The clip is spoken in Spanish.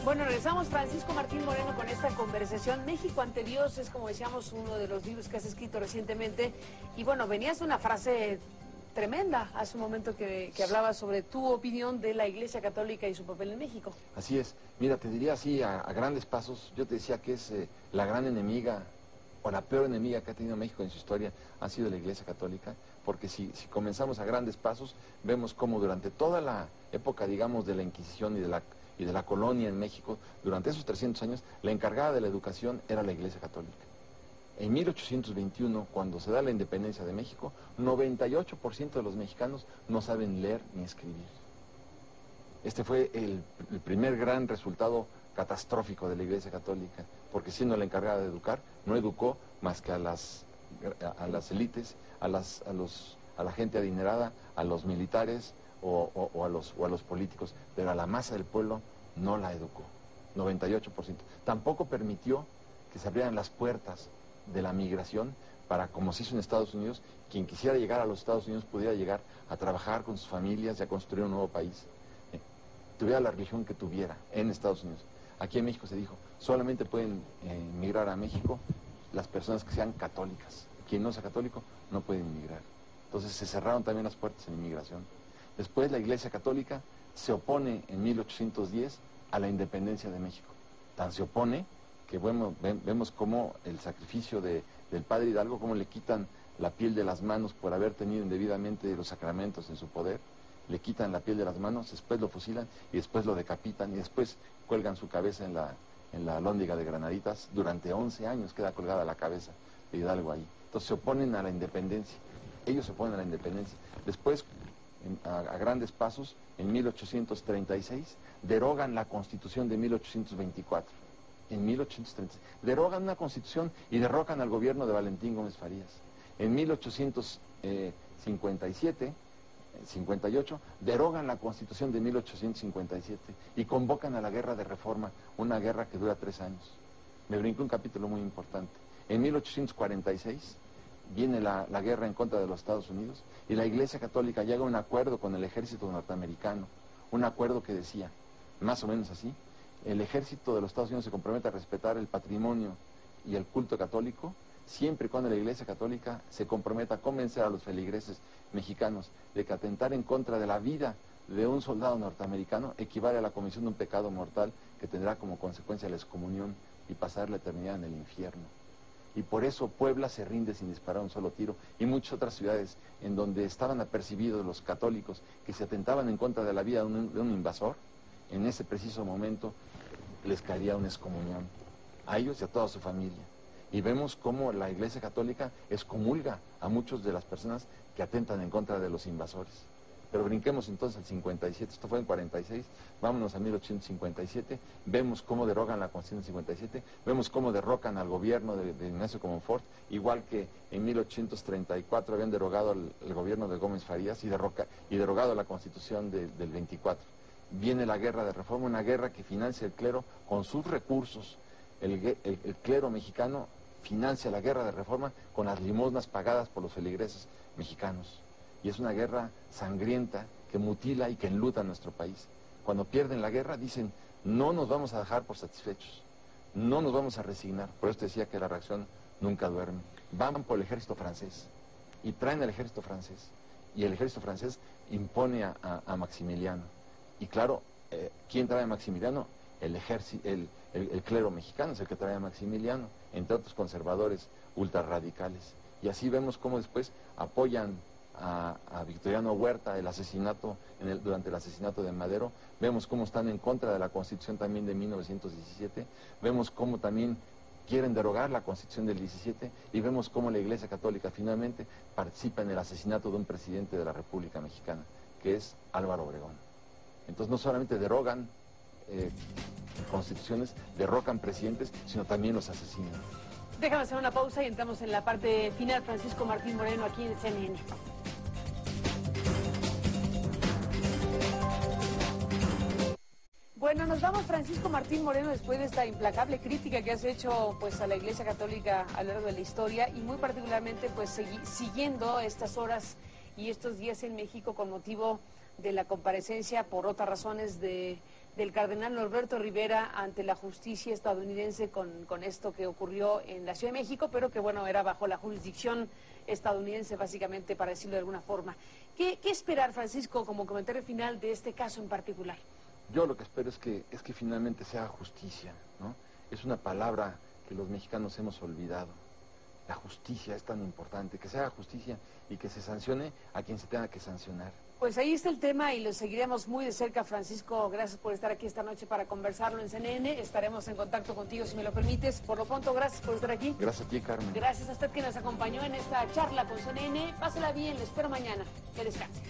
Bueno, regresamos, Francisco Martín Moreno, con esta conversación. México ante Dios es, como decíamos, uno de los libros que has escrito recientemente. Y bueno, venías de una frase tremenda hace un momento que hablabas sobre tu opinión de la Iglesia Católica y su papel en México. Así es. Mira, te diría así, a grandes pasos, yo te decía que es la gran enemiga, o la peor enemiga que ha tenido México en su historia, ha sido la Iglesia Católica, porque si comenzamos a grandes pasos, vemos cómo durante toda la época, digamos, de la Inquisición y de la colonia en México, durante esos 300 años, la encargada de la educación era la Iglesia Católica. En 1821, cuando se da la independencia de México, 98% de los mexicanos no saben leer ni escribir. Este fue el primer gran resultado catastrófico de la Iglesia Católica, porque siendo la encargada de educar, no educó más que a las élites, a la gente adinerada, a los militares o a los políticos, pero a la masa del pueblo no la educó, 98%. Tampoco permitió que se abrieran las puertas de la migración para, como se hizo en Estados Unidos, quien quisiera llegar a los Estados Unidos pudiera llegar a trabajar con sus familias y a construir un nuevo país. Tuviera la religión que tuviera en Estados Unidos. Aquí en México se dijo, solamente pueden migrar a México las personas que sean católicas. Quien no sea católico no puede inmigrar. Entonces se cerraron también las puertas en inmigración. Después la Iglesia Católica se opone en 1810 a la independencia de México. Tan se opone que vemos cómo el sacrificio del padre Hidalgo, cómo le quitan la piel de las manos por haber tenido indebidamente los sacramentos en su poder, le quitan la piel de las manos, después lo fusilan y después lo decapitan y después cuelgan su cabeza en la alhóndiga de Granaditas. Durante 11 años queda colgada la cabeza de Hidalgo ahí. Entonces se oponen a la independencia, ellos se oponen a la independencia. Después, a grandes pasos, en 1836, derogan la Constitución de 1824. En 1836, derogan una Constitución y derrocan al gobierno de Valentín Gómez Farías. En 1858, derogan la Constitución de 1857 y convocan a la Guerra de Reforma, una guerra que dura 3 años. Me brinco un capítulo muy importante. En 1846 viene la guerra en contra de los Estados Unidos y la Iglesia Católica llega a un acuerdo con el ejército norteamericano, un acuerdo que decía, más o menos así: el ejército de los Estados Unidos se compromete a respetar el patrimonio y el culto católico, siempre y cuando la Iglesia Católica se comprometa a convencer a los feligreses mexicanos de que atentar en contra de la vida de un soldado norteamericano equivale a la comisión de un pecado mortal que tendrá como consecuencia la excomunión y pasar la eternidad en el infierno. Y por eso Puebla se rinde sin disparar un solo tiro, y muchas otras ciudades en donde estaban apercibidos los católicos que se atentaban en contra de la vida de un invasor, en ese preciso momento les caería una excomunión, a ellos y a toda su familia. Y vemos cómo la Iglesia Católica excomulga a muchas de las personas que atentan en contra de los invasores. Pero brinquemos entonces al 57, esto fue en 46, vámonos a 1857, vemos cómo derogan la Constitución del 57, vemos cómo derrocan al gobierno de Ignacio Comonfort, igual que en 1834 habían derogado el gobierno de Gómez Farías y derogado la Constitución del 24. Viene la Guerra de Reforma, una guerra que financia el clero con sus recursos. El clero mexicano financia la Guerra de Reforma con las limosnas pagadas por los feligreses mexicanos. Y es una guerra sangrienta que mutila y que enluta a nuestro país. Cuando pierden la guerra dicen, no nos vamos a dejar por satisfechos, no nos vamos a resignar. Por eso te decía que la reacción nunca duerme. Van por el ejército francés y traen al ejército francés. Y el ejército francés impone a Maximiliano. Y claro, ¿quién trae a Maximiliano? El clero mexicano es el que trae a Maximiliano, entre otros conservadores ultrarradicales. Y así vemos cómo después apoyan a Victoriano Huerta durante el asesinato de Madero. Vemos cómo están en contra de la Constitución también de 1917. Vemos cómo también quieren derogar la Constitución del 17 y vemos cómo la Iglesia Católica finalmente participa en el asesinato de un presidente de la República Mexicana, que es Álvaro Obregón. Entonces no solamente derogan constituciones, derrocan presidentes, sino también los asesinan. Déjame hacer una pausa y entramos en la parte final. Francisco Martín Moreno, aquí en CNN. Bueno, nos vamos, Francisco Martín Moreno, después de esta implacable crítica que has hecho pues a la Iglesia Católica a lo largo de la historia y muy particularmente pues siguiendo estas horas y estos días en México con motivo de la comparecencia por otras razones del cardenal Norberto Rivera ante la justicia estadounidense con esto que ocurrió en la Ciudad de México, pero que bueno, era bajo la jurisdicción estadounidense básicamente, para decirlo de alguna forma. ¿Qué esperar, Francisco, como comentario final de este caso en particular? Yo lo que espero es que finalmente se haga justicia, ¿no? Es una palabra que los mexicanos hemos olvidado. La justicia es tan importante, que se haga justicia y que se sancione a quien se tenga que sancionar. Pues ahí está el tema y lo seguiremos muy de cerca, Francisco. Gracias por estar aquí esta noche para conversarlo en CNN. Estaremos en contacto contigo si me lo permites. Por lo pronto, gracias por estar aquí. Gracias a ti, Carmen. Gracias a usted que nos acompañó en esta charla con CNN. Pásela bien, lo espero mañana. Que descanse.